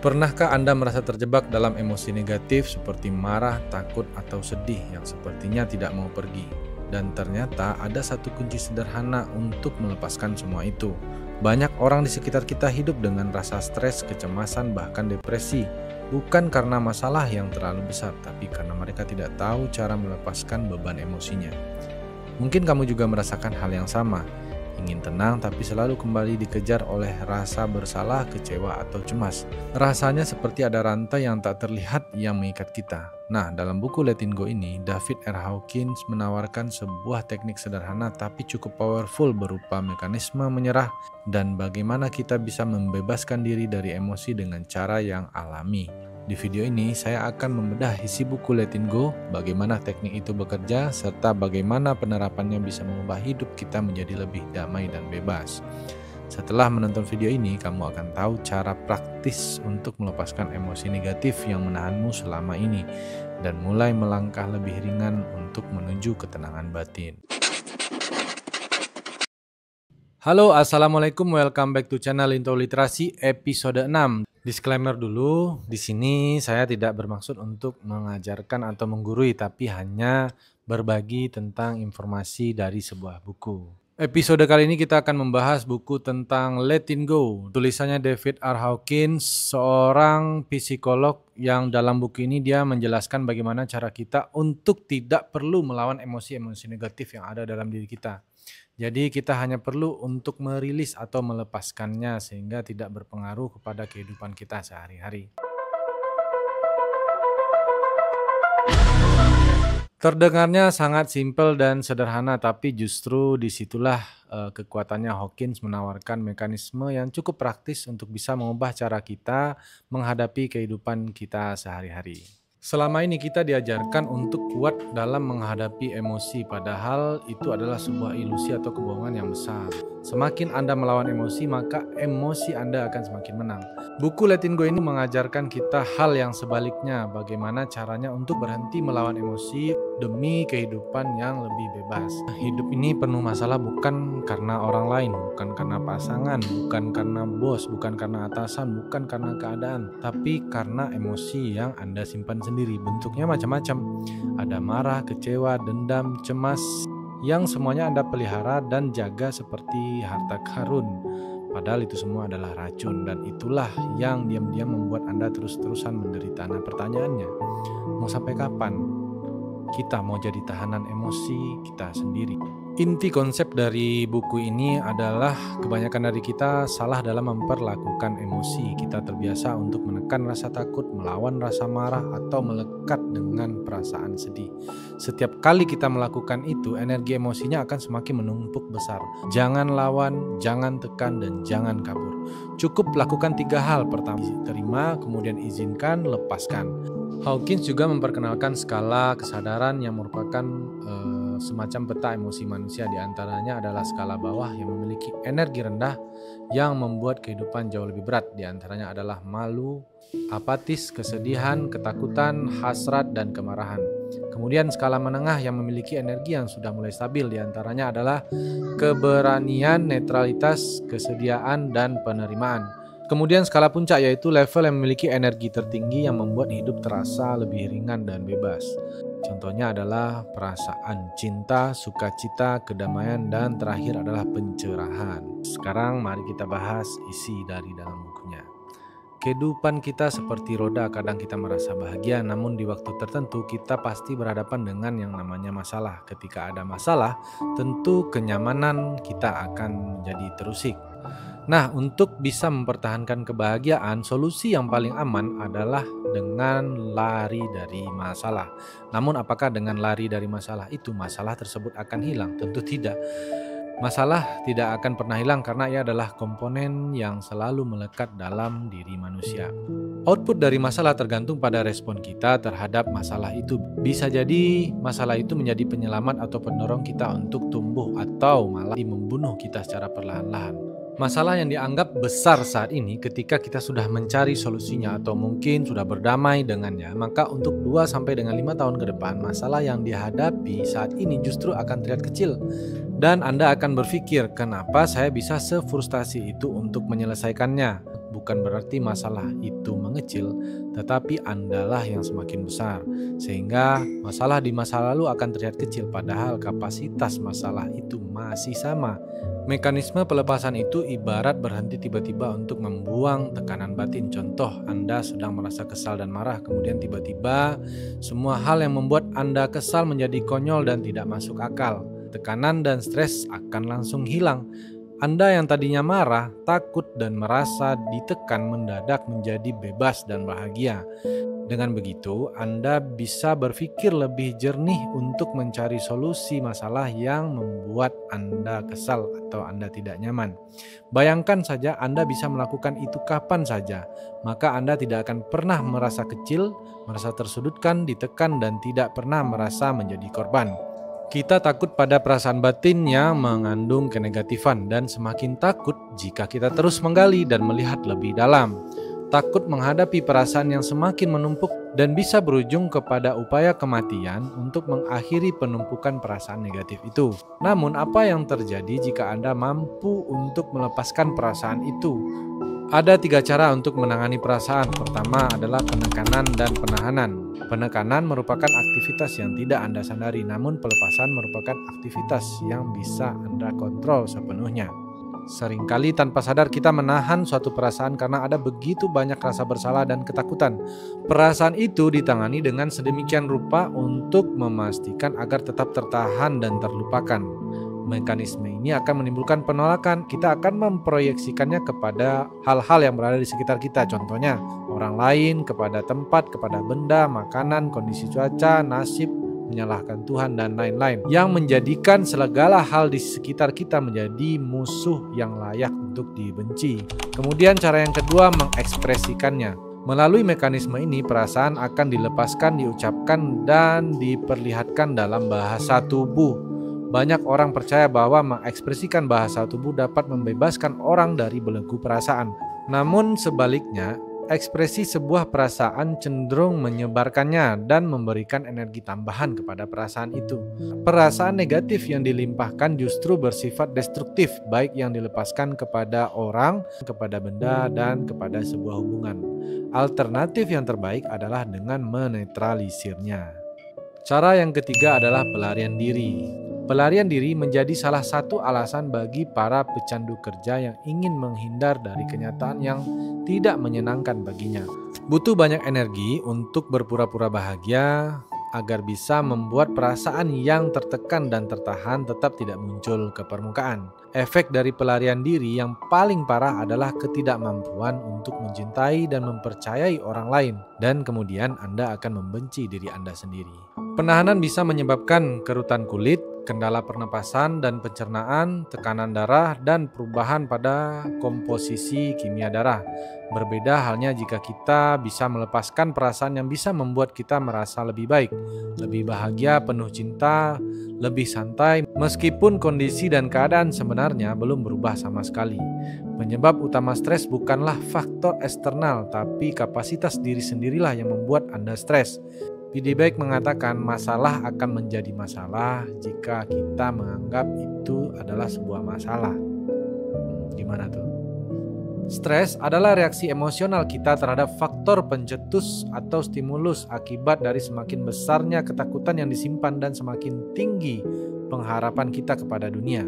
Pernahkah Anda merasa terjebak dalam emosi negatif seperti marah, takut, atau sedih yang sepertinya tidak mau pergi? Dan ternyata ada satu kunci sederhana untuk melepaskan semua itu. Banyak orang di sekitar kita hidup dengan rasa stres, kecemasan, bahkan depresi. Bukan karena masalah yang terlalu besar, tapi karena mereka tidak tahu cara melepaskan beban emosinya. Mungkin kamu juga merasakan hal yang sama. Ingin tenang tapi selalu kembali dikejar oleh rasa bersalah, kecewa, atau cemas. Rasanya seperti ada rantai yang tak terlihat yang mengikat kita. Nah, dalam buku Letting Go ini, David R. Hawkins menawarkan sebuah teknik sederhana tapi cukup powerful berupa mekanisme menyerah dan bagaimana kita bisa membebaskan diri dari emosi dengan cara yang alami. Di video ini, saya akan membedah isi buku Letting Go, bagaimana teknik itu bekerja, serta bagaimana penerapannya bisa mengubah hidup kita menjadi lebih damai dan bebas. Setelah menonton video ini, kamu akan tahu cara praktis untuk melepaskan emosi negatif yang menahanmu selama ini, dan mulai melangkah lebih ringan untuk menuju ketenangan batin. Halo, assalamualaikum, welcome back to channel Into Literasi episode 6. Disclaimer dulu, di sini saya tidak bermaksud untuk mengajarkan atau menggurui, tapi hanya berbagi tentang informasi dari sebuah buku. Episode kali ini kita akan membahas buku tentang Letting Go. Tulisannya David R. Hawkins, seorang psikolog yang dalam buku ini dia menjelaskan bagaimana cara kita untuk tidak perlu melawan emosi-emosi negatif yang ada dalam diri kita. Jadi kita hanya perlu untuk merilis atau melepaskannya sehingga tidak berpengaruh kepada kehidupan kita sehari-hari. Terdengarnya sangat simpel dan sederhana, tapi justru disitulah kekuatannya. Hawkins menawarkan mekanisme yang cukup praktis untuk bisa mengubah cara kita menghadapi kehidupan kita sehari-hari. Selama ini kita diajarkan untuk kuat dalam menghadapi emosi, padahal itu adalah sebuah ilusi atau kebohongan yang besar. Semakin Anda melawan emosi, maka emosi Anda akan semakin menang. Buku Letting Go ini mengajarkan kita hal yang sebaliknya, bagaimana caranya untuk berhenti melawan emosi demi kehidupan yang lebih bebas. Hidup ini penuh masalah bukan karena orang lain, bukan karena pasangan, bukan karena bos, bukan karena atasan, bukan karena keadaan, tapi karena emosi yang Anda simpan sendiri. Bentuknya macam-macam. Ada marah, kecewa, dendam, cemas, yang semuanya Anda pelihara dan jaga seperti harta karun. Padahal itu semua adalah racun, dan itulah yang diam-diam membuat Anda terus-terusan menderita. Nah, pertanyaannya, mau sampai kapan kita mau jadi tahanan emosi kita sendiri? Inti konsep dari buku ini adalah kebanyakan dari kita salah dalam memperlakukan emosi. Kita terbiasa untuk menekan rasa takut, melawan rasa marah, atau melekat dengan perasaan sedih. Setiap kali kita melakukan itu, energi emosinya akan semakin menumpuk besar. Jangan lawan, jangan tekan, dan jangan kabur. Cukup lakukan 3 hal. Pertama, terima, kemudian izinkan, lepaskan. Hawkins juga memperkenalkan skala kesadaran yang merupakan semacam peta emosi manusia. Di antaranya adalah skala bawah yang memiliki energi rendah yang membuat kehidupan jauh lebih berat. Di antaranya adalah malu, apatis, kesedihan, ketakutan, hasrat, dan kemarahan. Kemudian skala menengah yang memiliki energi yang sudah mulai stabil. Di antaranya adalah keberanian, netralitas, kesediaan, dan penerimaan. Kemudian skala puncak yaitu level yang memiliki energi tertinggi yang membuat hidup terasa lebih ringan dan bebas. Contohnya adalah perasaan cinta, sukacita, kedamaian, dan terakhir adalah pencerahan. Sekarang mari kita bahas isi dari dalam bukunya. Kehidupan kita seperti roda, kadang kita merasa bahagia, namun di waktu tertentu kita pasti berhadapan dengan yang namanya masalah. Ketika ada masalah, tentu kenyamanan kita akan menjadi terusik. Nah, untuk bisa mempertahankan kebahagiaan, solusi yang paling aman adalah dengan lari dari masalah. Namun apakah dengan lari dari masalah itu masalah tersebut akan hilang? Tentu tidak. Masalah tidak akan pernah hilang karena ia adalah komponen yang selalu melekat dalam diri manusia. Output dari masalah tergantung pada respon kita terhadap masalah itu. Bisa jadi masalah itu menjadi penyelamat atau pendorong kita untuk tumbuh, atau malah membunuh kita secara perlahan-lahan. Masalah yang dianggap besar saat ini, ketika kita sudah mencari solusinya atau mungkin sudah berdamai dengannya, maka untuk 2-5 tahun ke depan, masalah yang dihadapi saat ini justru akan terlihat kecil. Dan Anda akan berpikir, kenapa saya bisa sefrustasi itu untuk menyelesaikannya? bukan berarti masalah itu mengecil, tetapi Andalah yang semakin besar. Sehingga masalah di masa lalu akan terlihat kecil padahal kapasitas masalah itu masih sama. Mekanisme pelepasan itu ibarat berhenti tiba-tiba untuk membuang tekanan batin. Contoh, Anda sedang merasa kesal dan marah, kemudian tiba-tiba semua hal yang membuat Anda kesal menjadi konyol dan tidak masuk akal. Tekanan dan stres akan langsung hilang. Anda yang tadinya marah, takut, dan merasa ditekan mendadak menjadi bebas dan bahagia. Dengan begitu, Anda bisa berpikir lebih jernih untuk mencari solusi masalah yang membuat Anda kesal atau Anda tidak nyaman. Bayangkan saja Anda bisa melakukan itu kapan saja, maka Anda tidak akan pernah merasa kecil, merasa tersudutkan, ditekan, dan tidak pernah merasa menjadi korban. Kita takut pada perasaan batin yang mengandung kenegatifan dan semakin takut jika kita terus menggali dan melihat lebih dalam. Takut menghadapi perasaan yang semakin menumpuk dan bisa berujung kepada upaya kematian untuk mengakhiri penumpukan perasaan negatif itu. Namun apa yang terjadi jika Anda mampu untuk melepaskan perasaan itu? Ada 3 cara untuk menangani perasaan. Pertama adalah penekanan dan penahanan. Penekanan merupakan aktivitas yang tidak Anda sadari, namun pelepasan merupakan aktivitas yang bisa Anda kontrol sepenuhnya. Seringkali tanpa sadar kita menahan suatu perasaan karena ada begitu banyak rasa bersalah dan ketakutan. Perasaan itu ditangani dengan sedemikian rupa untuk memastikan agar tetap tertahan dan terlupakan. Mekanisme ini akan menimbulkan penolakan. Kita akan memproyeksikannya kepada hal-hal yang berada di sekitar kita. Contohnya, orang lain, kepada tempat, kepada benda, makanan, kondisi cuaca, nasib, menyalahkan Tuhan, dan lain-lain. Yang menjadikan segala hal di sekitar kita menjadi musuh yang layak untuk dibenci. Kemudian cara yang kedua, mengekspresikannya. Melalui mekanisme ini, perasaan akan dilepaskan, diucapkan, dan diperlihatkan dalam bahasa tubuh. Banyak orang percaya bahwa mengekspresikan bahasa tubuh dapat membebaskan orang dari belenggu perasaan. Namun sebaliknya, ekspresi sebuah perasaan cenderung menyebarkannya dan memberikan energi tambahan kepada perasaan itu. Perasaan negatif yang dilimpahkan justru bersifat destruktif, baik yang dilepaskan kepada orang, kepada benda, dan kepada sebuah hubungan. Alternatif yang terbaik adalah dengan menetralisirnya. Cara yang ketiga adalah pelarian diri. Pelarian diri menjadi salah satu alasan bagi para pecandu kerja yang ingin menghindar dari kenyataan yang tidak menyenangkan baginya. Butuh banyak energi untuk berpura-pura bahagia agar bisa membuat perasaan yang tertekan dan tertahan tetap tidak muncul ke permukaan. Efek dari pelarian diri yang paling parah adalah ketidakmampuan untuk mencintai dan mempercayai orang lain, dan kemudian Anda akan membenci diri Anda sendiri. Penahanan bisa menyebabkan kerutan kulit, kendala pernapasan dan pencernaan, tekanan darah, dan perubahan pada komposisi kimia darah. Berbeda halnya jika kita bisa melepaskan perasaan yang bisa membuat kita merasa lebih baik, lebih bahagia, penuh cinta, lebih santai, meskipun kondisi dan keadaan sebenarnya belum berubah sama sekali. Penyebab utama stres bukanlah faktor eksternal, tapi kapasitas diri sendirilah yang membuat Anda stres. P.D. Beck mengatakan masalah akan menjadi masalah jika kita menganggap itu adalah sebuah masalah. Gimana tuh? Stres adalah reaksi emosional kita terhadap faktor pencetus atau stimulus akibat dari semakin besarnya ketakutan yang disimpan dan semakin tinggi pengharapan kita kepada dunia.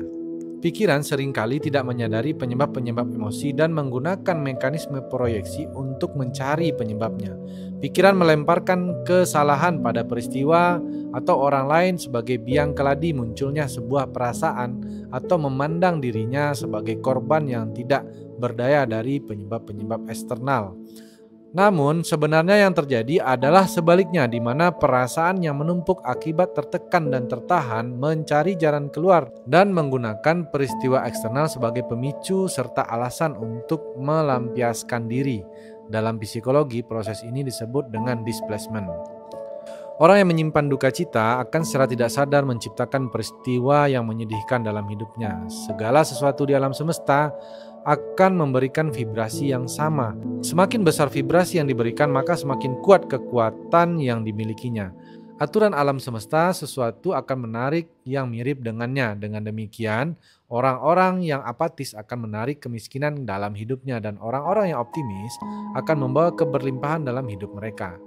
Pikiran seringkali tidak menyadari penyebab-penyebab emosi dan menggunakan mekanisme proyeksi untuk mencari penyebabnya. Pikiran melemparkan kesalahan pada peristiwa atau orang lain sebagai biang keladi munculnya sebuah perasaan atau memandang dirinya sebagai korban yang tidak berdaya dari penyebab-penyebab eksternal. Namun sebenarnya yang terjadi adalah sebaliknya, di mana perasaan yang menumpuk akibat tertekan dan tertahan mencari jalan keluar dan menggunakan peristiwa eksternal sebagai pemicu serta alasan untuk melampiaskan diri. Dalam psikologi, proses ini disebut dengan displacement. Orang yang menyimpan duka cita akan secara tidak sadar menciptakan peristiwa yang menyedihkan dalam hidupnya. Segala sesuatu di alam semesta akan memberikan vibrasi yang sama. Semakin besar vibrasi yang diberikan, maka semakin kuat kekuatan yang dimilikinya. Aturan alam semesta, sesuatu akan menarik yang mirip dengannya. Dengan demikian, orang-orang yang apatis akan menarik kemiskinan dalam hidupnya dan orang-orang yang optimis akan membawa keberlimpahan dalam hidup mereka.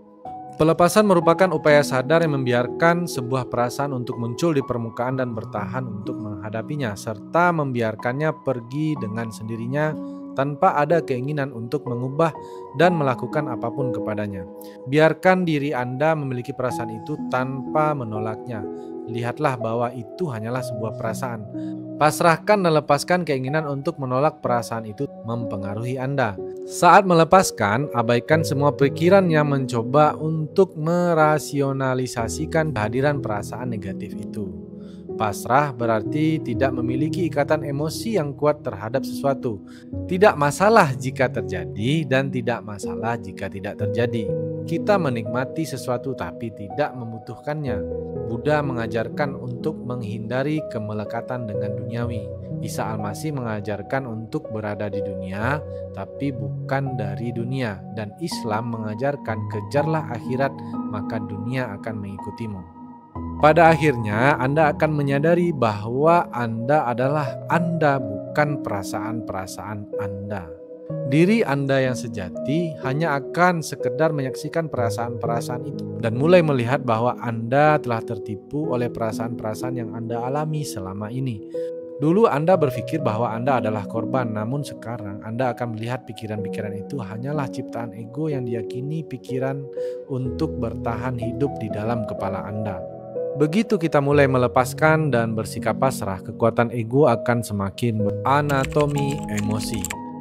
Pelepasan merupakan upaya sadar yang membiarkan sebuah perasaan untuk muncul di permukaan dan bertahan untuk menghadapinya, serta membiarkannya pergi dengan sendirinya tanpa ada keinginan untuk mengubah dan melakukan apapun kepadanya. Biarkan diri Anda memiliki perasaan itu tanpa menolaknya. Lihatlah bahwa itu hanyalah sebuah perasaan. Pasrahkan dan lepaskan keinginan untuk menolak perasaan itu mempengaruhi Anda. Saat melepaskan, abaikan semua pikiran yang mencoba untuk merasionalisasikan kehadiran perasaan negatif itu. Pasrah berarti tidak memiliki ikatan emosi yang kuat terhadap sesuatu. Tidak masalah jika terjadi dan tidak masalah jika tidak terjadi. Kita menikmati sesuatu tapi tidak membutuhkannya. Buddha mengajarkan untuk menghindari kemelekatan dengan duniawi. Isa Al-Masih mengajarkan untuk berada di dunia, tapi bukan dari dunia. Dan Islam mengajarkan kejarlah akhirat, maka dunia akan mengikutimu. Pada akhirnya, Anda akan menyadari bahwa Anda adalah Anda, bukan perasaan-perasaan Anda. Diri Anda yang sejati hanya akan sekedar menyaksikan perasaan-perasaan itu dan mulai melihat bahwa Anda telah tertipu oleh perasaan-perasaan yang Anda alami selama ini. Dulu Anda berpikir bahwa Anda adalah korban, namun sekarang Anda akan melihat pikiran-pikiran itu hanyalah ciptaan ego yang diyakini pikiran untuk bertahan hidup di dalam kepala Anda. Begitu kita mulai melepaskan dan bersikap pasrah, kekuatan ego akan semakin anatomi emosi.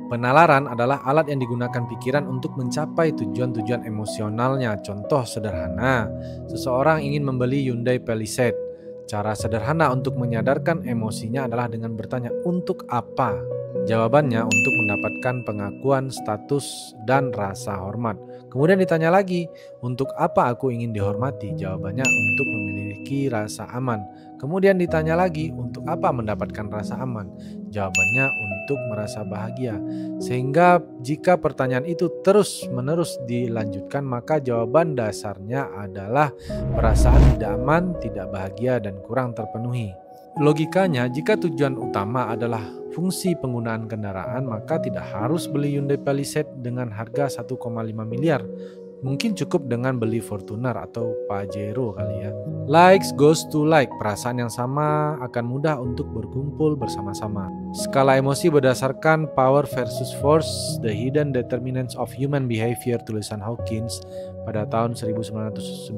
Penalaran adalah alat yang digunakan pikiran untuk mencapai tujuan-tujuan emosionalnya. Contoh sederhana, seseorang ingin membeli Hyundai Palisade. Cara sederhana untuk menyadarkan emosinya adalah dengan bertanya, untuk apa? Jawabannya untuk mendapatkan pengakuan, status, dan rasa hormat. Kemudian ditanya lagi, untuk apa aku ingin dihormati? Jawabannya untuk memiliki rasa aman. Kemudian ditanya lagi, untuk apa mendapatkan rasa aman? Jawabannya untuk merasa bahagia. Sehingga jika pertanyaan itu terus-menerus dilanjutkan, maka jawaban dasarnya adalah perasaan tidak aman, tidak bahagia, dan kurang terpenuhi. Logikanya, jika tujuan utama adalah fungsi penggunaan kendaraan, maka tidak harus beli Hyundai Palisade dengan harga 1,5 miliar. Mungkin cukup dengan beli Fortuner atau Pajero kali ya. Likes goes to like, perasaan yang sama akan mudah untuk berkumpul bersama-sama. Skala emosi berdasarkan Power versus Force, The Hidden Determinants of Human Behavior, tulisan Hawkins pada tahun 1995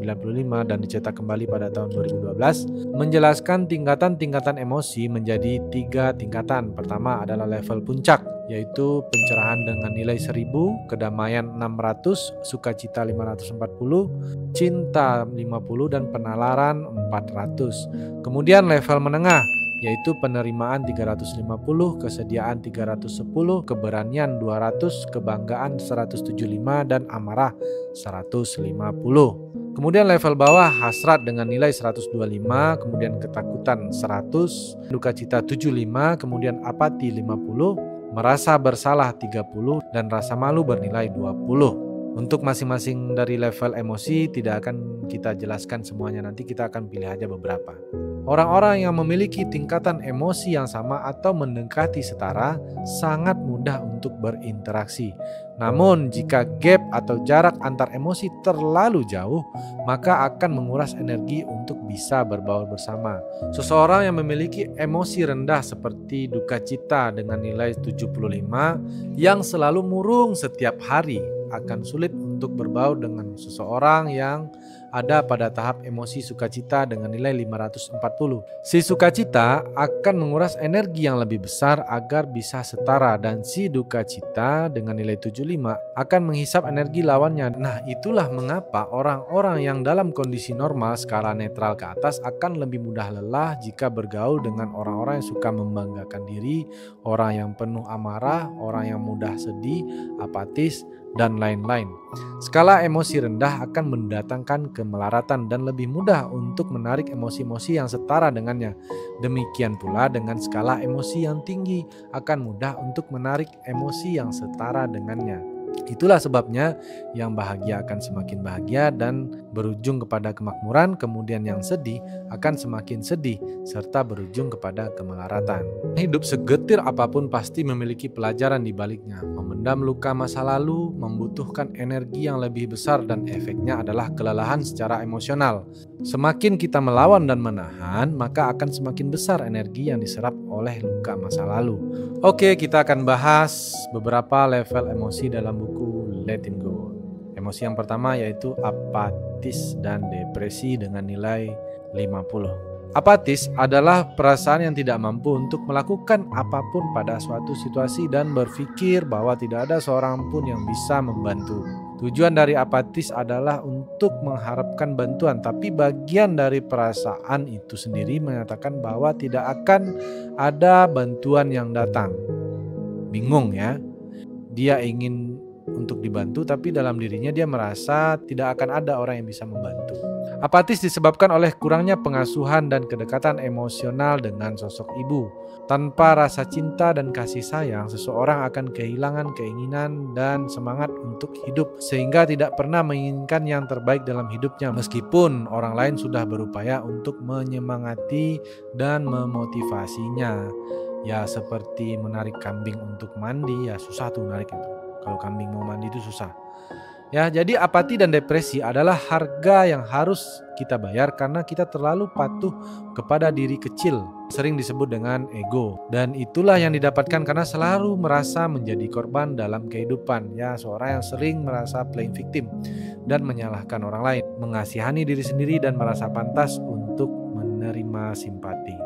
dan dicetak kembali pada tahun 2012, menjelaskan tingkatan-tingkatan emosi menjadi 3 tingkatan. Pertama adalah level puncak, yaitu pencerahan dengan nilai 1000, kedamaian 600, sukacita 540, cinta 50, dan penalaran 400. Kemudian level menengah, yaitu penerimaan 350, kesediaan 310, keberanian 200, kebanggaan 175, dan amarah 150. Kemudian level bawah, hasrat dengan nilai 125, kemudian ketakutan 100, duka cita 75, kemudian apati 50, merasa bersalah 30, dan rasa malu bernilai 20. Untuk masing-masing dari level emosi tidak akan kita jelaskan semuanya, nanti kita akan pilih aja beberapa. Orang-orang yang memiliki tingkatan emosi yang sama atau mendekati setara sangat mudah untuk berinteraksi. Namun jika gap atau jarak antar emosi terlalu jauh, maka akan menguras energi untuk bisa berbaur bersama. Seseorang yang memiliki emosi rendah seperti duka cita dengan nilai 75 yang selalu murung setiap hari akan sulit untuk berbaur dengan seseorang yang ada pada tahap emosi sukacita dengan nilai 540. Si sukacita akan menguras energi yang lebih besar agar bisa setara, dan si duka cita dengan nilai 75 akan menghisap energi lawannya. Nah, itulah mengapa orang-orang yang dalam kondisi normal skala netral ke atas akan lebih mudah lelah jika bergaul dengan orang-orang yang suka membanggakan diri, orang yang penuh amarah, orang yang mudah sedih, apatis, dan lain-lain. Skala emosi rendah akan mendatangkan kemelaratan dan lebih mudah untuk menarik emosi-emosi yang setara dengannya. Demikian pula dengan skala emosi yang tinggi akan mudah untuk menarik emosi yang setara dengannya. Itulah sebabnya yang bahagia akan semakin bahagia dan berujung kepada kemakmuran, kemudian yang sedih akan semakin sedih serta berujung kepada kemelaratan. Hidup segetir apapun pasti memiliki pelajaran di baliknya. Memendam luka masa lalu membutuhkan energi yang lebih besar dan efeknya adalah kelelahan secara emosional. Semakin kita melawan dan menahan, maka akan semakin besar energi yang diserap oleh luka masa lalu. Oke, kita akan bahas beberapa level emosi dalam buku Letting Go. Emosi yang pertama yaitu apatis dan depresi dengan nilai 50. Apatis adalah perasaan yang tidak mampu untuk melakukan apapun pada suatu situasi dan berpikir bahwa tidak ada seorang pun yang bisa membantu. Tujuan dari apatis adalah untuk mengharapkan bantuan, tapi bagian dari perasaan itu sendiri menyatakan bahwa tidak akan ada bantuan yang datang. Bingung ya? Dia ingin untuk dibantu, tapi dalam dirinya dia merasa tidak akan ada orang yang bisa membantu. Apatis disebabkan oleh kurangnya pengasuhan dan kedekatan emosional dengan sosok ibu. Tanpa rasa cinta dan kasih sayang, seseorang akan kehilangan keinginan dan semangat untuk hidup, sehingga tidak pernah menginginkan yang terbaik dalam hidupnya, meskipun orang lain sudah berupaya untuk menyemangati dan memotivasinya. Ya seperti menarik kambing untuk mandi, ya susah tuh narik itu. Kalau kambing mau mandi itu susah. Ya, jadi apati dan depresi adalah harga yang harus kita bayar karena kita terlalu patuh kepada diri kecil, sering disebut dengan ego. Dan itulah yang didapatkan karena selalu merasa menjadi korban dalam kehidupan. Ya, seorang yang sering merasa playing victim dan menyalahkan orang lain, mengasihani diri sendiri dan merasa pantas untuk menerima simpati.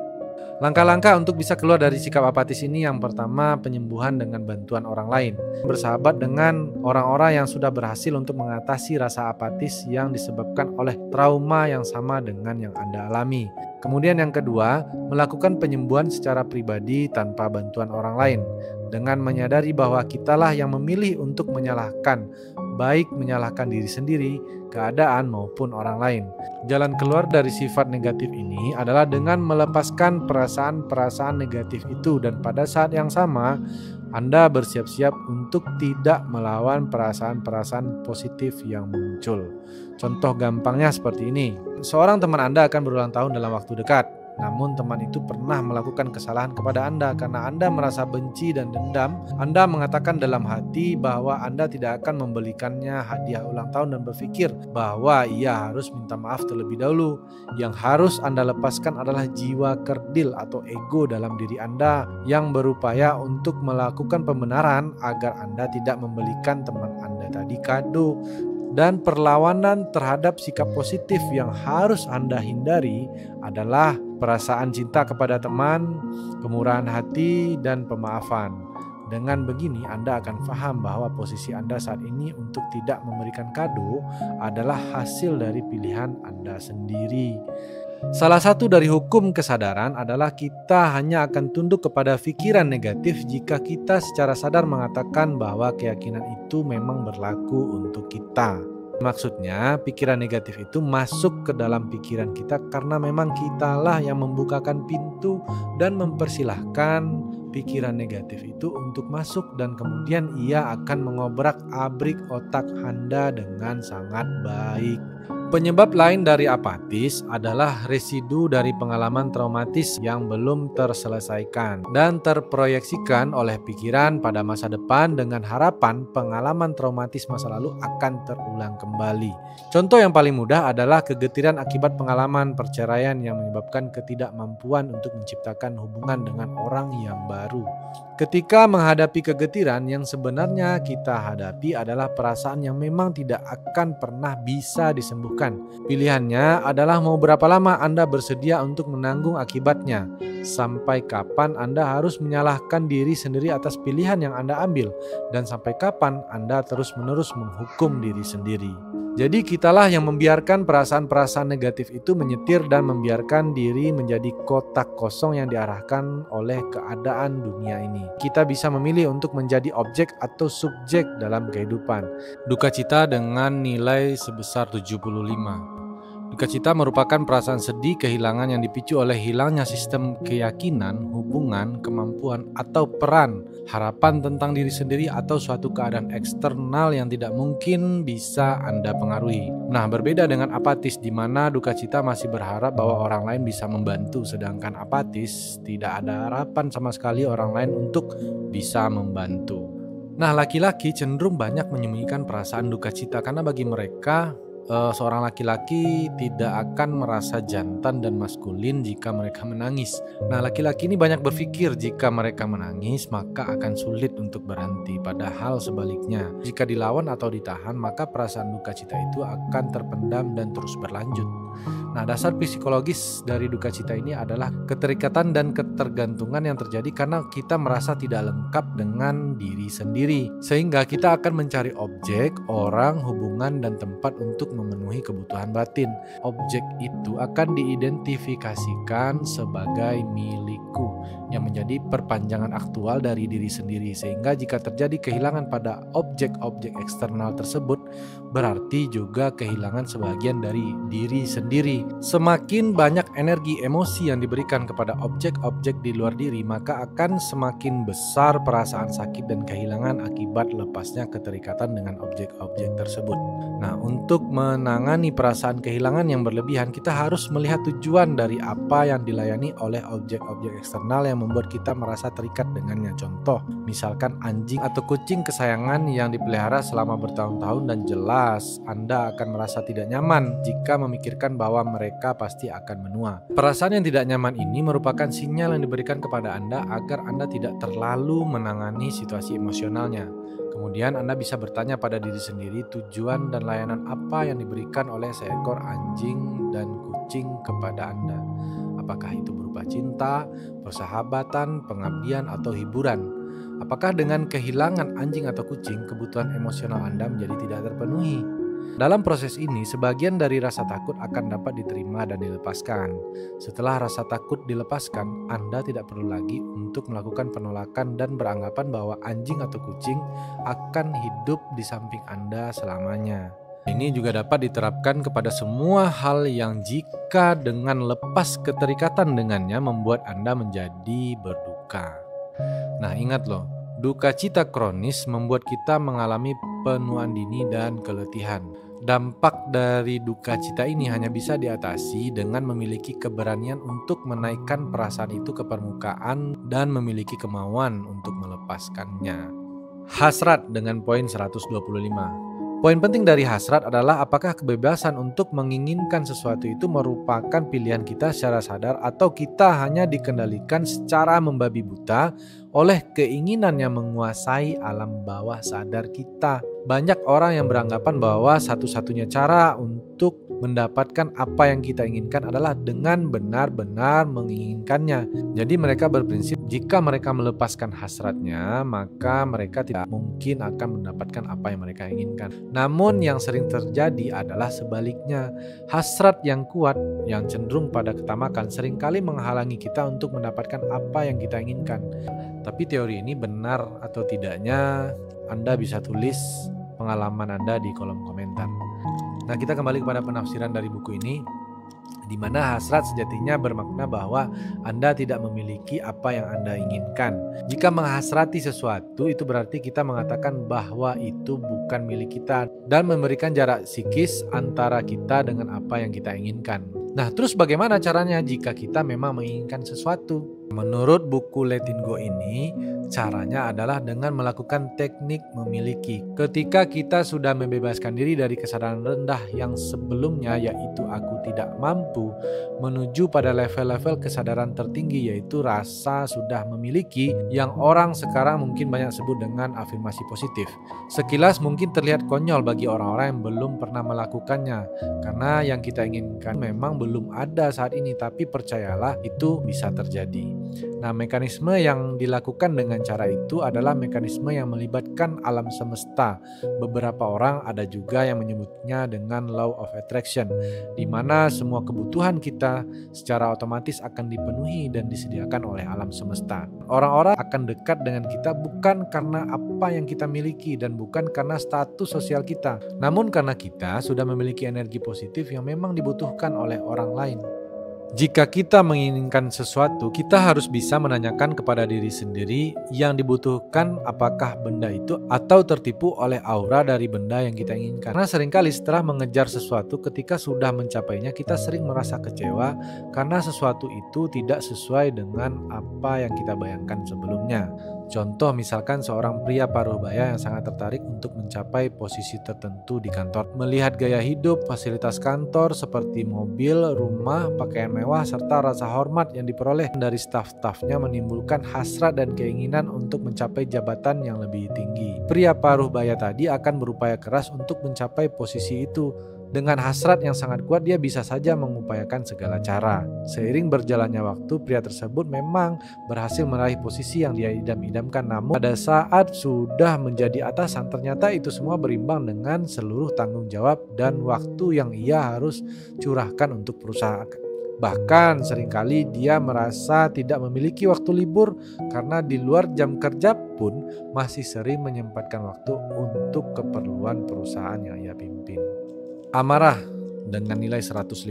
Langkah-langkah untuk bisa keluar dari sikap apatis ini, yang pertama, penyembuhan dengan bantuan orang lain. Bersahabat dengan orang-orang yang sudah berhasil untuk mengatasi rasa apatis yang disebabkan oleh trauma yang sama dengan yang Anda alami. Kemudian yang kedua, melakukan penyembuhan secara pribadi tanpa bantuan orang lain. Dengan menyadari bahwa kitalah yang memilih untuk menyalahkan, baik menyalahkan diri sendiri, keadaan maupun orang lain. Jalan keluar dari sifat negatif ini adalah dengan melepaskan perasaan-perasaan negatif itu, dan pada saat yang sama Anda bersiap-siap untuk tidak melawan perasaan-perasaan positif yang muncul. Contoh gampangnya seperti ini. Seorang teman Anda akan berulang tahun dalam waktu dekat. Namun teman itu pernah melakukan kesalahan kepada Anda. Karena Anda merasa benci dan dendam, Anda mengatakan dalam hati bahwa Anda tidak akan membelikannya hadiah ulang tahun dan berpikir bahwa ia harus minta maaf terlebih dahulu. Yang harus Anda lepaskan adalah jiwa kerdil atau ego dalam diri Anda yang berupaya untuk melakukan pembenaran agar Anda tidak membelikan teman Anda tadi kado. Dan perlawanan terhadap sikap positif yang harus Anda hindari adalah perasaan cinta kepada teman, kemurahan hati, dan pemaafan. Dengan begini Anda akan paham bahwa posisi Anda saat ini untuk tidak memberikan kado adalah hasil dari pilihan Anda sendiri. Salah satu dari hukum kesadaran adalah kita hanya akan tunduk kepada pikiran negatif jika kita secara sadar mengatakan bahwa keyakinan itu memang berlaku untuk kita. Maksudnya, pikiran negatif itu masuk ke dalam pikiran kita karena memang kitalah yang membukakan pintu dan mempersilahkan pikiran negatif itu untuk masuk, dan kemudian ia akan mengobrak-abrik otak Anda dengan sangat baik. Penyebab lain dari apatis adalah residu dari pengalaman traumatis yang belum terselesaikan dan terproyeksikan oleh pikiran pada masa depan dengan harapan pengalaman traumatis masa lalu akan terulang kembali. Contoh yang paling mudah adalah kegetiran akibat pengalaman perceraian yang menyebabkan ketidakmampuan untuk menciptakan hubungan dengan orang yang baru. Ketika menghadapi kegetiran, yang sebenarnya kita hadapi adalah perasaan yang memang tidak akan pernah bisa disembuhkan. Pilihannya adalah mau berapa lama Anda bersedia untuk menanggung akibatnya. Sampai kapan Anda harus menyalahkan diri sendiri atas pilihan yang Anda ambil, dan sampai kapan Anda terus-menerus menghukum diri sendiri. Jadi kitalah yang membiarkan perasaan-perasaan negatif itu menyetir dan membiarkan diri menjadi kotak kosong yang diarahkan oleh keadaan dunia ini. Kita bisa memilih untuk menjadi objek atau subjek dalam kehidupan. Duka cita dengan nilai sebesar 75. Duka cita merupakan perasaan sedih kehilangan yang dipicu oleh hilangnya sistem keyakinan, hubungan, kemampuan, atau peran, harapan tentang diri sendiri atau suatu keadaan eksternal yang tidak mungkin bisa Anda pengaruhi. Nah, berbeda dengan apatis di mana duka cita masih berharap bahwa orang lain bisa membantu, sedangkan apatis tidak ada harapan sama sekali orang lain untuk bisa membantu. Nah, laki-laki cenderung banyak menyembunyikan perasaan duka cita karena bagi mereka seorang laki-laki tidak akan merasa jantan dan maskulin jika mereka menangis. Nah, laki-laki ini banyak berpikir jika mereka menangis maka akan sulit untuk berhenti. Padahal sebaliknya, jika dilawan atau ditahan maka perasaan duka cita itu akan terpendam dan terus berlanjut. Nah, dasar psikologis dari duka cita ini adalah keterikatan dan ketergantungan yang terjadi karena kita merasa tidak lengkap dengan diri sendiri. Sehingga kita akan mencari objek, orang, hubungan, dan tempat untuk memenuhi kebutuhan batin. Objek itu akan diidentifikasikan sebagai milikku, yang menjadi perpanjangan aktual dari diri sendiri. Sehingga jika terjadi kehilangan pada objek-objek eksternal tersebut, berarti juga kehilangan sebagian dari diri sendiri. Semakin banyak energi emosi yang diberikan kepada objek-objek di luar diri, maka akan semakin besar perasaan sakit dan kehilangan akibat lepasnya keterikatan dengan objek-objek tersebut. Nah, untuk menangani perasaan kehilangan yang berlebihan, kita harus melihat tujuan dari apa yang dilayani oleh objek-objek eksternal yang membuat kita merasa terikat dengannya. Contoh, misalkan anjing atau kucing kesayangan yang dipelihara selama bertahun-tahun dan jelas Anda akan merasa tidak nyaman jika memikirkan bahwa mereka pasti akan menua. Perasaan yang tidak nyaman ini merupakan sinyal yang diberikan kepada Anda agar Anda tidak terlalu menangani situasi emosionalnya. Kemudian Anda bisa bertanya pada diri sendiri tujuan dan layanan apa yang diberikan oleh seekor anjing dan kucing kepada Anda. Apakah itu berupa cinta, persahabatan, pengabdian, atau hiburan? Apakah dengan kehilangan anjing atau kucing, kebutuhan emosional Anda menjadi tidak terpenuhi? Dalam proses ini, sebagian dari rasa takut akan dapat diterima dan dilepaskan. Setelah rasa takut dilepaskan, Anda tidak perlu lagi untuk melakukan penolakan dan beranggapan bahwa anjing atau kucing akan hidup di samping Anda selamanya. Ini juga dapat diterapkan kepada semua hal yang jika dengan lepas keterikatan dengannya membuat Anda menjadi berduka. Nah, ingat loh, duka cita kronis membuat kita mengalami penuaan dini dan keletihan. Dampak dari duka cita ini hanya bisa diatasi dengan memiliki keberanian untuk menaikkan perasaan itu ke permukaan dan memiliki kemauan untuk melepaskannya. Hasrat dengan poin 125. Poin penting dari hasrat adalah apakah kebebasan untuk menginginkan sesuatu itu merupakan pilihan kita secara sadar atau kita hanya dikendalikan secara membabi buta oleh keinginan yang menguasai alam bawah sadar kita. Banyak orang yang beranggapan bahwa satu-satunya cara untuk mendapatkan apa yang kita inginkan adalah dengan benar-benar menginginkannya. Jadi mereka berprinsip jika mereka melepaskan hasratnya, maka mereka tidak mungkin akan mendapatkan apa yang mereka inginkan. Namun yang sering terjadi adalah sebaliknya. Hasrat yang kuat, yang cenderung pada ketamakan, seringkali menghalangi kita untuk mendapatkan apa yang kita inginkan. Tapi teori ini benar atau tidaknya, Anda bisa tulis pengalaman Anda di kolom komentar. Nah, kita kembali kepada penafsiran dari buku ini, di mana hasrat sejatinya bermakna bahwa Anda tidak memiliki apa yang Anda inginkan. Jika menghasrati sesuatu, itu berarti kita mengatakan bahwa itu bukan milik kita dan memberikan jarak psikis antara kita dengan apa yang kita inginkan. Nah, terus bagaimana caranya jika kita memang menginginkan sesuatu? Menurut buku Let It Go ini, caranya adalah dengan melakukan teknik memiliki. Ketika kita sudah membebaskan diri dari kesadaran rendah yang sebelumnya, yaitu aku tidak mampu, menuju pada level-level kesadaran tertinggi, yaitu rasa sudah memiliki, yang orang sekarang mungkin banyak sebut dengan afirmasi positif. Sekilas mungkin terlihat konyol bagi orang-orang yang belum pernah melakukannya, karena yang kita inginkan memang belum ada saat ini, tapi percayalah itu bisa terjadi. Nah, mekanisme yang dilakukan dengan cara itu adalah mekanisme yang melibatkan alam semesta. Beberapa orang ada juga yang menyebutnya dengan law of attraction, di mana semua kebutuhan kita secara otomatis akan dipenuhi dan disediakan oleh alam semesta. Orang-orang akan dekat dengan kita bukan karena apa yang kita miliki dan bukan karena status sosial kita, namun karena kita sudah memiliki energi positif yang memang dibutuhkan oleh orang lain. Jika kita menginginkan sesuatu, kita harus bisa menanyakan kepada diri sendiri yang dibutuhkan apakah benda itu atau tertipu oleh aura dari benda yang kita inginkan. Karena seringkali setelah mengejar sesuatu, ketika sudah mencapainya, kita sering merasa kecewa karena sesuatu itu tidak sesuai dengan apa yang kita bayangkan sebelumnya. Contoh misalkan seorang pria paruh baya yang sangat tertarik untuk mencapai posisi tertentu di kantor. Melihat gaya hidup, fasilitas kantor seperti mobil, rumah, pakaian mewah, serta rasa hormat yang diperoleh dari staf-stafnya menimbulkan hasrat dan keinginan untuk mencapai jabatan yang lebih tinggi. Pria paruh baya tadi akan berupaya keras untuk mencapai posisi itu. Dengan hasrat yang sangat kuat, dia bisa saja mengupayakan segala cara. Seiring berjalannya waktu, pria tersebut memang berhasil meraih posisi yang dia idam-idamkan. Namun pada saat sudah menjadi atasan, ternyata itu semua berimbang dengan seluruh tanggung jawab dan waktu yang ia harus curahkan untuk perusahaan. Bahkan seringkali dia merasa tidak memiliki waktu libur karena di luar jam kerja pun masih sering menyempatkan waktu untuk keperluan perusahaan yang ia pimpin. Amarah dengan nilai 150.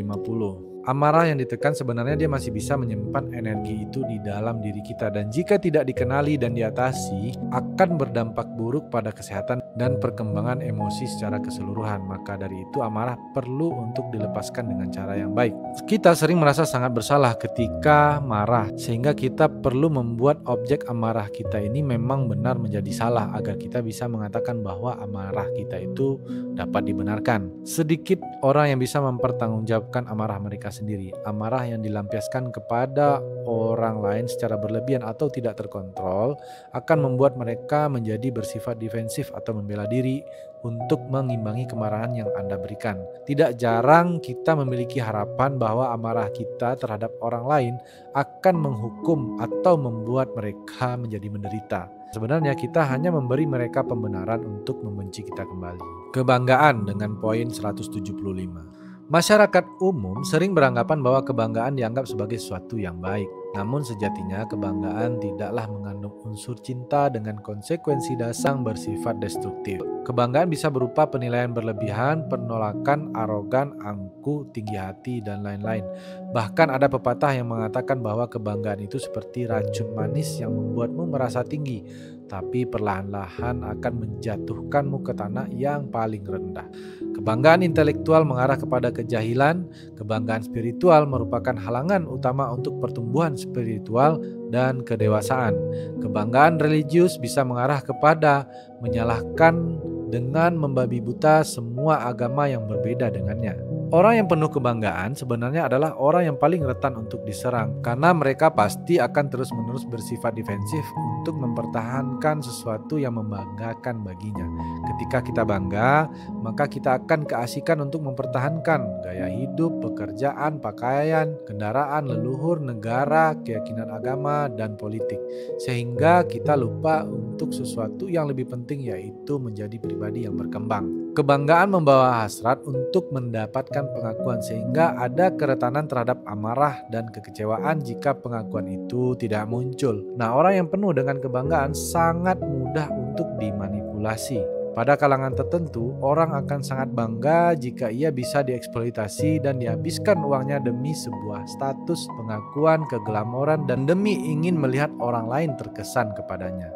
Amarah yang ditekan sebenarnya dia masih bisa menyimpan energi itu di dalam diri kita, dan jika tidak dikenali dan diatasi akan berdampak buruk pada kesehatan dan perkembangan emosi secara keseluruhan. Maka dari itu amarah perlu untuk dilepaskan dengan cara yang baik. Kita sering merasa sangat bersalah ketika marah, sehingga kita perlu membuat objek amarah kita ini memang benar menjadi salah agar kita bisa mengatakan bahwa amarah kita itu dapat dibenarkan. Sedikit orang yang bisa mempertanggungjawabkan amarah mereka sendiri. Amarah yang dilampiaskan kepada orang lain secara berlebihan atau tidak terkontrol akan membuat mereka menjadi bersifat defensif atau membela diri untuk mengimbangi kemarahan yang Anda berikan. Tidak jarang kita memiliki harapan bahwa amarah kita terhadap orang lain akan menghukum atau membuat mereka menjadi menderita. Sebenarnya kita hanya memberi mereka pembenaran untuk membenci kita kembali. Kebanggaan dengan poin 175. Masyarakat umum sering beranggapan bahwa kebanggaan dianggap sebagai sesuatu yang baik. Namun sejatinya kebanggaan tidaklah mengandung unsur cinta dengan konsekuensi dasar bersifat destruktif. Kebanggaan bisa berupa penilaian berlebihan, penolakan, arogan, angkuh, tinggi hati, dan lain-lain. Bahkan ada pepatah yang mengatakan bahwa kebanggaan itu seperti racun manis yang membuatmu merasa tinggi, tapi perlahan-lahan akan menjatuhkanmu ke tanah yang paling rendah. Kebanggaan intelektual mengarah kepada kejahilan. Kebanggaan spiritual merupakan halangan utama untuk pertumbuhan spiritual dan kedewasaan. Kebanggaan religius bisa mengarah kepada menyalahkan dengan membabi buta semua agama yang berbeda dengannya. Orang yang penuh kebanggaan sebenarnya adalah orang yang paling rentan untuk diserang, karena mereka pasti akan terus-menerus bersifat defensif untuk mempertahankan sesuatu yang membanggakan baginya. Ketika kita bangga, maka kita akan keasikan untuk mempertahankan gaya hidup, pekerjaan, pakaian, kendaraan, leluhur, negara, keyakinan agama, dan politik. Sehingga kita lupa untuk sesuatu yang lebih penting, yaitu menjadi pribadi yang berkembang. Kebanggaan membawa hasrat untuk mendapatkan pengakuan, sehingga ada keretanan terhadap amarah dan kekecewaan jika pengakuan itu tidak muncul. Nah, orang yang penuh dengan kebanggaan sangat mudah untuk dimanipulasi. Pada kalangan tertentu, orang akan sangat bangga jika ia bisa dieksploitasi dan dihabiskan uangnya demi sebuah status, pengakuan, keglamoran, dan demi ingin melihat orang lain terkesan kepadanya.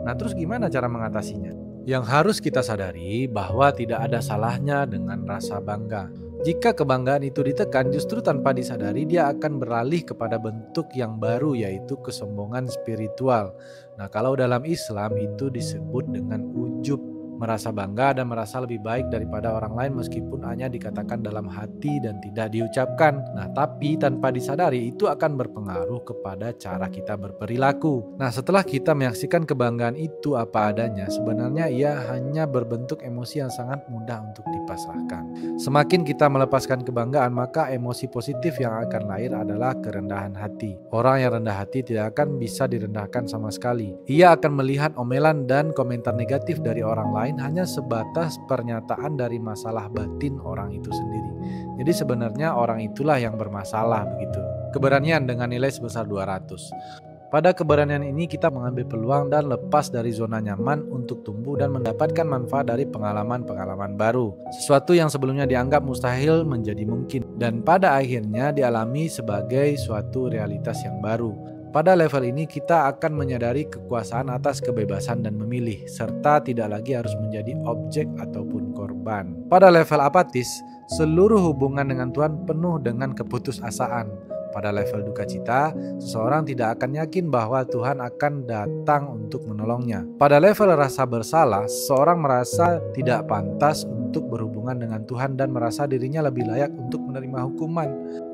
Nah, terus gimana cara mengatasinya? Yang harus kita sadari bahwa tidak ada salahnya dengan rasa bangga. Jika kebanggaan itu ditekan, justru tanpa disadari dia akan beralih kepada bentuk yang baru, yaitu kesombongan spiritual. Nah, kalau dalam Islam itu disebut dengan ujub. merasa bangga dan merasa lebih baik daripada orang lain meskipun hanya dikatakan dalam hati dan tidak diucapkan. Nah, tapi tanpa disadari itu akan berpengaruh kepada cara kita berperilaku. Nah, setelah kita menyaksikan kebanggaan itu apa adanya, sebenarnya ia hanya berbentuk emosi yang sangat mudah untuk dipasrahkan. Semakin kita melepaskan kebanggaan, maka emosi positif yang akan lahir adalah kerendahan hati. Orang yang rendah hati tidak akan bisa direndahkan sama sekali. Ia akan melihat omelan dan komentar negatif dari orang lain hanya sebatas pernyataan dari masalah batin orang itu sendiri. Jadi sebenarnya orang itulah yang bermasalah begitu. Keberanian dengan nilai sebesar 200. Pada keberanian ini kita mengambil peluang dan lepas dari zona nyaman untuk tumbuh dan mendapatkan manfaat dari pengalaman-pengalaman baru. Sesuatu yang sebelumnya dianggap mustahil menjadi mungkin dan pada akhirnya dialami sebagai suatu realitas yang baru. Pada level ini kita akan menyadari kekuasaan atas kebebasan dan memilih, serta tidak lagi harus menjadi objek ataupun korban. Pada level apatis, seluruh hubungan dengan Tuhan penuh dengan keputusasaan. Pada level duka cita, seseorang tidak akan yakin bahwa Tuhan akan datang untuk menolongnya. Pada level rasa bersalah, seseorang merasa tidak pantas untuk berhubungan dengan Tuhan dan merasa dirinya lebih layak untuk menerima hukuman.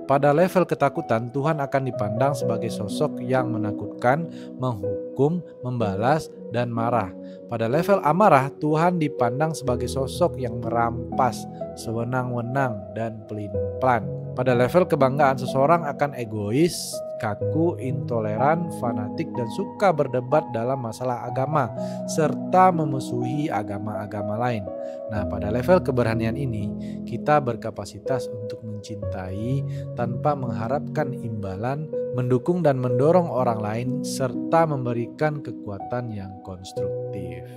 Pada level ketakutan, Tuhan akan dipandang sebagai sosok yang menakutkan, menghukum, membalas, dan marah. Pada level amarah, Tuhan dipandang sebagai sosok yang merampas, sewenang-wenang, dan pelin-pelan. Pada level kebanggaan, seseorang akan egois, kaku, intoleran, fanatik, dan suka berdebat dalam masalah agama, serta memusuhi agama-agama lain. Nah, pada level keberanian ini, kita berkapasitas untuk mencintai tanpa mengharapkan imbalan, mendukung dan mendorong orang lain, serta memberikan kekuatan yang konstruktif.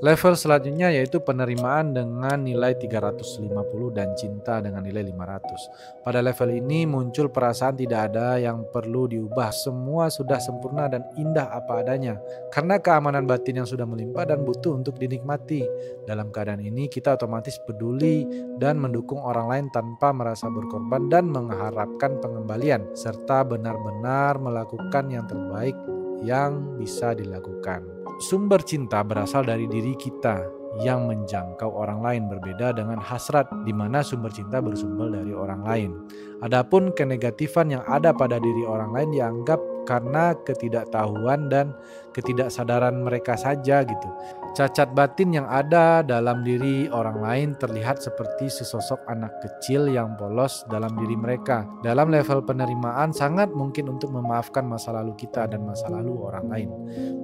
Level selanjutnya yaitu penerimaan dengan nilai 350 dan cinta dengan nilai 500. Pada level ini muncul perasaan tidak ada yang perlu diubah, semua sudah sempurna dan indah apa adanya. Karena keamanan batin yang sudah melimpah dan butuh untuk dinikmati. Dalam keadaan ini kita otomatis peduli dan mendukung orang lain tanpa merasa berkorban dan mengharapkan pengembalian, serta benar-benar melakukan yang terbaik yang bisa dilakukan. Sumber cinta berasal dari diri kita yang menjangkau orang lain, berbeda dengan hasrat di mana sumber cinta bersumber dari orang lain. Adapun kenegatifan yang ada pada diri orang lain dianggap karena ketidaktahuan dan ketidaksadaran mereka saja gitu. Cacat batin yang ada dalam diri orang lain terlihat seperti sesosok anak kecil yang polos dalam diri mereka. Dalam level penerimaan sangat mungkin untuk memaafkan masa lalu kita dan masa lalu orang lain.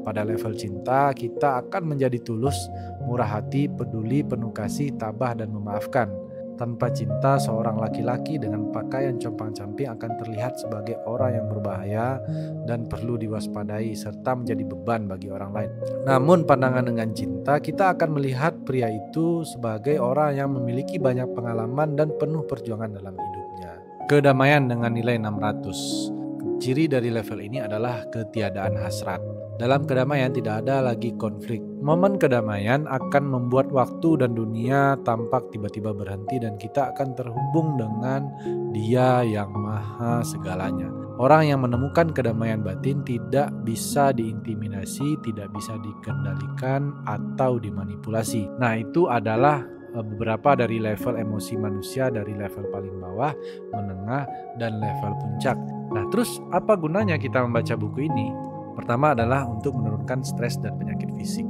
Pada level cinta kita akan menjadi tulus, murah hati, peduli, penuh kasih, tabah dan memaafkan. Tanpa cinta, seorang laki-laki dengan pakaian compang-camping akan terlihat sebagai orang yang berbahaya dan perlu diwaspadai serta menjadi beban bagi orang lain. Namun pandangan dengan cinta, kita akan melihat pria itu sebagai orang yang memiliki banyak pengalaman dan penuh perjuangan dalam hidupnya. Kedamaian dengan nilai 600. Ciri dari level ini adalah ketiadaan hasrat. Dalam kedamaian tidak ada lagi konflik. Momen kedamaian akan membuat waktu dan dunia tampak tiba-tiba berhenti dan kita akan terhubung dengan Dia yang maha segalanya. Orang yang menemukan kedamaian batin tidak bisa diintimidasi, tidak bisa dikendalikan atau dimanipulasi. Nah, itu adalah beberapa dari level emosi manusia dari level paling bawah, menengah, dan level puncak. Nah, terus apa gunanya kita membaca buku ini? Pertama adalah untuk menurunkan stres dan penyakit fisik.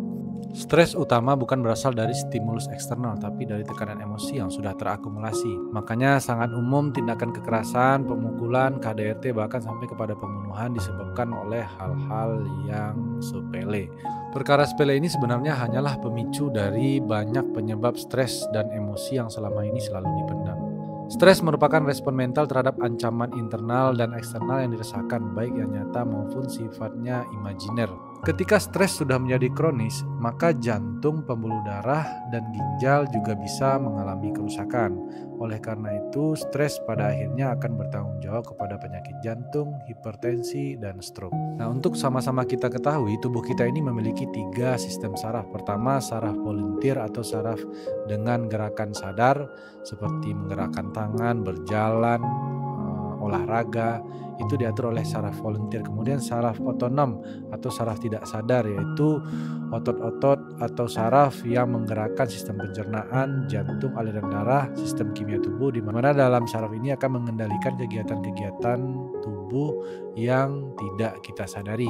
Stres utama bukan berasal dari stimulus eksternal, tapi dari tekanan emosi yang sudah terakumulasi. Makanya sangat umum tindakan kekerasan, pemukulan, KDRT, bahkan sampai kepada pembunuhan disebabkan oleh hal-hal yang sepele. Perkara sepele ini sebenarnya hanyalah pemicu dari banyak penyebab stres dan emosi yang selama ini selalu dipendam. Stres merupakan respon mental terhadap ancaman internal dan eksternal yang dirasakan, baik yang nyata maupun sifatnya imajiner. Ketika stres sudah menjadi kronis, maka jantung, pembuluh darah, dan ginjal juga bisa mengalami kerusakan. Oleh karena itu, stres pada akhirnya akan bertanggung jawab kepada penyakit jantung, hipertensi, dan stroke. Nah, untuk sama-sama kita ketahui, tubuh kita ini memiliki 3 sistem saraf. Pertama, saraf volunteer atau saraf dengan gerakan sadar, seperti menggerakkan tangan, berjalan, olahraga. itu diatur oleh saraf volunteer. Kemudian saraf otonom atau saraf tidak sadar, yaitu otot-otot atau saraf yang menggerakkan sistem pencernaan, jantung, aliran darah, sistem kimia tubuh, di mana dalam saraf ini akan mengendalikan kegiatan-kegiatan tubuh yang tidak kita sadari.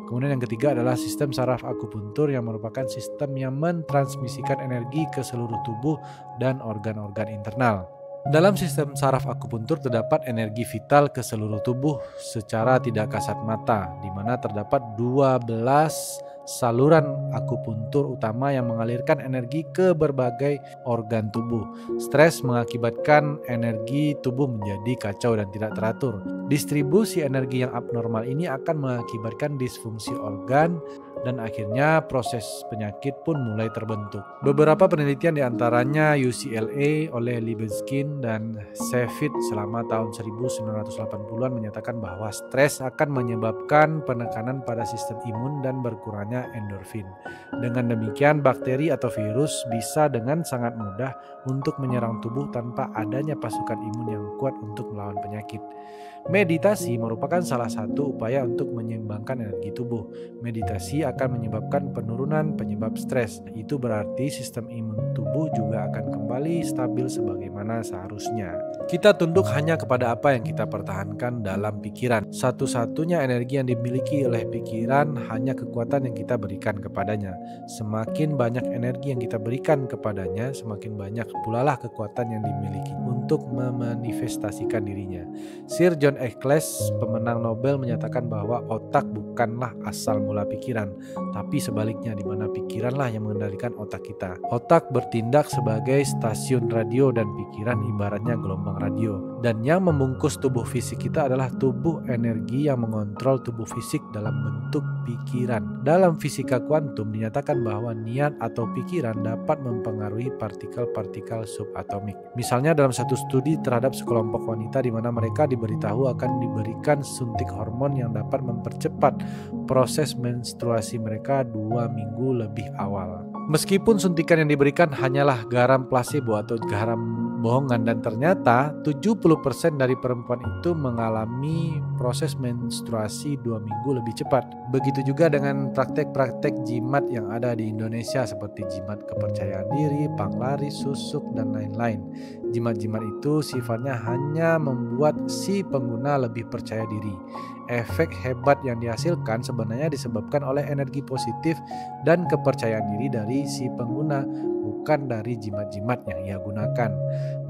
Kemudian yang ketiga adalah sistem saraf akupuntur yang merupakan sistem yang mentransmisikan energi ke seluruh tubuh dan organ-organ internal. Dalam sistem saraf akupuntur terdapat energi vital ke seluruh tubuh secara tidak kasat mata, di mana terdapat 12 saluran akupuntur utama yang mengalirkan energi ke berbagai organ tubuh. Stres mengakibatkan energi tubuh menjadi kacau dan tidak teratur. Distribusi energi yang abnormal ini akan mengakibatkan disfungsi organ dan akhirnya proses penyakit pun mulai terbentuk. Beberapa penelitian diantaranya UCLA oleh Libeskind dan Sheffield selama tahun 1980-an menyatakan bahwa stres akan menyebabkan penekanan pada sistem imun dan berkurangnya endorfin. Dengan demikian, bakteri atau virus bisa dengan sangat mudah untuk menyerang tubuh tanpa adanya pasukan imun yang kuat untuk melawan penyakit. Meditasi merupakan salah satu upaya untuk menyeimbangkan energi tubuh. Meditasi akan menyebabkan penurunan penyebab stres. Itu berarti sistem imun tubuh juga akan kembali stabil sebagaimana seharusnya. Kita tunduk hanya kepada apa yang kita pertahankan dalam pikiran. Satu-satunya energi yang dimiliki oleh pikiran hanya kekuatan yang kita berikan kepadanya. Semakin banyak energi yang kita berikan kepadanya, semakin banyak pula lah kekuatan yang dimiliki untuk memanifestasikan dirinya. Sir John Eccles, pemenang Nobel, menyatakan bahwa otak bukanlah asal mula pikiran, tapi sebaliknya, di mana pikiranlah yang mengendalikan otak kita. Otak bertindak sebagai stasiun radio dan pikiran ibaratnya gelombang radio. Dan yang membungkus tubuh fisik kita adalah tubuh energi yang mengontrol tubuh fisik dalam bentuk pikiran. Dalam fisika kuantum dinyatakan bahwa niat atau pikiran dapat mempengaruhi partikel-partikel subatomik. Misalnya dalam satu studi terhadap sekelompok wanita di mana mereka diberitahu akan diberikan suntik hormon yang dapat mempercepat proses menstruasi mereka 2 minggu lebih awal. Meskipun suntikan yang diberikan hanyalah garam placebo atau garam bohongan, dan ternyata 70% dari perempuan itu mengalami proses menstruasi 2 minggu lebih cepat. Begitu juga dengan praktek-praktek jimat yang ada di Indonesia seperti jimat kepercayaan diri, panglaris, susuk, dan lain-lain. Jimat-jimat itu sifatnya hanya membuat si pengguna lebih percaya diri. Efek hebat yang dihasilkan sebenarnya disebabkan oleh energi positif dan kepercayaan diri dari si pengguna, bukan dari jimat-jimat yang ia gunakan.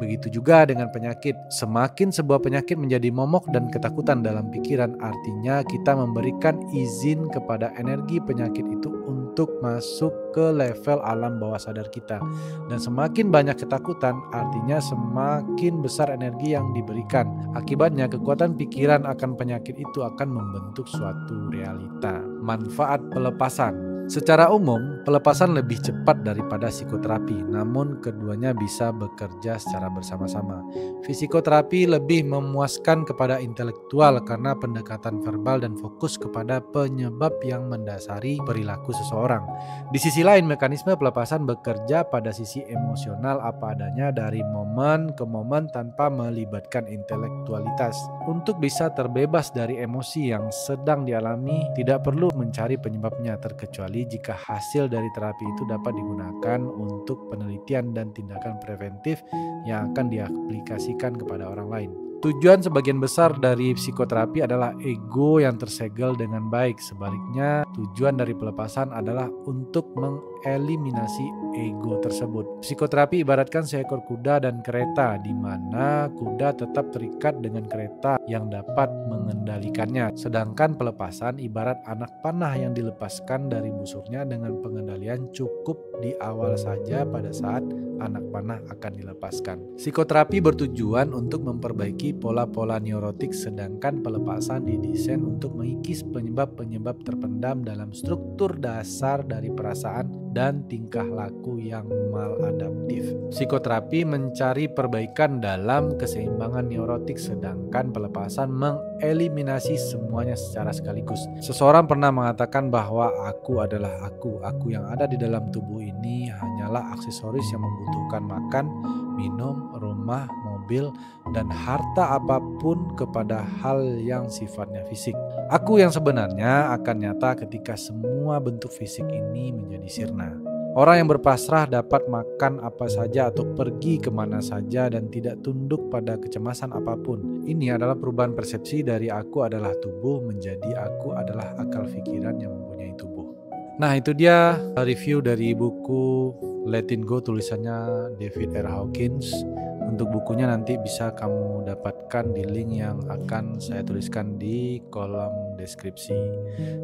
Begitu juga dengan penyakit. Semakin sebuah penyakit menjadi momok dan ketakutan dalam pikiran, artinya kita memberikan izin kepada energi penyakit itu untuk masuk ke level alam bawah sadar kita. Dan semakin banyak ketakutan, artinya semakin besar energi yang diberikan. Akibatnya kekuatan pikiran akan penyakit itu akan membentuk suatu realita. Manfaat pelepasan. Secara umum, pelepasan lebih cepat daripada psikoterapi, namun keduanya bisa bekerja secara bersama-sama. Psikoterapi lebih memuaskan kepada intelektual karena pendekatan verbal dan fokus kepada penyebab yang mendasari perilaku seseorang. Di sisi lain, mekanisme pelepasan bekerja pada sisi emosional apa adanya dari momen ke momen tanpa melibatkan intelektualitas. Untuk bisa terbebas dari emosi yang sedang dialami, tidak perlu mencari penyebabnya, terkecuali jika hasil dari terapi itu dapat digunakan untuk penelitian dan tindakan preventif yang akan diaplikasikan kepada orang lain. Tujuan sebagian besar dari psikoterapi adalah ego yang tersegel dengan baik. Sebaliknya, tujuan dari pelepasan adalah untuk mengeliminasi ego tersebut. Psikoterapi ibaratkan seekor kuda dan kereta, di mana kuda tetap terikat dengan kereta yang dapat mengendalikannya. Sedangkan pelepasan ibarat anak panah yang dilepaskan dari busuknya dengan pengendalian cukup di awal saja pada saat anak panah akan dilepaskan. Psikoterapi bertujuan untuk memperbaiki pola-pola neurotik, sedangkan pelepasan didesain untuk mengikis penyebab-penyebab terpendam dalam struktur dasar dari perasaan dan tingkah laku yang maladaptif. Psikoterapi mencari perbaikan dalam keseimbangan neurotik, sedangkan pelepasan mengeliminasi semuanya secara sekaligus. Seseorang pernah mengatakan bahwa aku adalah aku yang ada di dalam tubuh ini hanyalah aksesoris yang membutuhkan makan, minum, rumah, mobil, dan harta apapun kepada hal yang sifatnya fisik. Aku yang sebenarnya akan nyata ketika semua bentuk fisik ini menjadi sirna. Orang yang berpasrah dapat makan apa saja atau pergi kemana saja dan tidak tunduk pada kecemasan apapun. Ini adalah perubahan persepsi dari aku adalah tubuh menjadi aku adalah akal pikiran yang mempunyai tubuh. Nah, itu dia review dari buku Letting Go tulisannya David R. Hawkins. Untuk bukunya nanti bisa kamu dapatkan di link yang akan saya tuliskan di kolom deskripsi.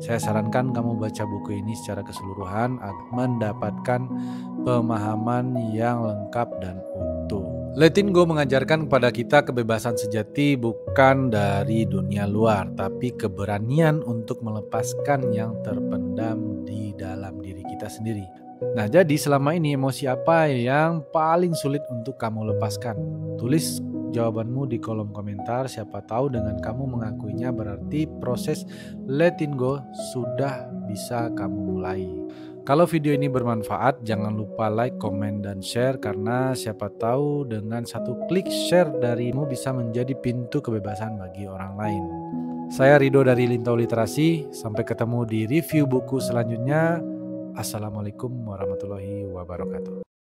Saya sarankan kamu baca buku ini secara keseluruhan agar mendapatkan pemahaman yang lengkap dan utuh. Letting Go mengajarkan kepada kita kebebasan sejati bukan dari dunia luar, tapi keberanian untuk melepaskan yang terpendam di dalam diri kita sendiri. Nah, jadi selama ini emosi apa yang paling sulit untuk kamu lepaskan? Tulis jawabanmu di kolom komentar. Siapa tahu dengan kamu mengakuinya berarti proses letting go sudah bisa kamu mulai. Kalau video ini bermanfaat, jangan lupa like, komen, dan share karena siapa tahu dengan satu klik share darimu bisa menjadi pintu kebebasan bagi orang lain. Saya Rido dari Lintau Literasi. Sampai ketemu di review buku selanjutnya. Assalamualaikum warahmatullahi wabarakatuh.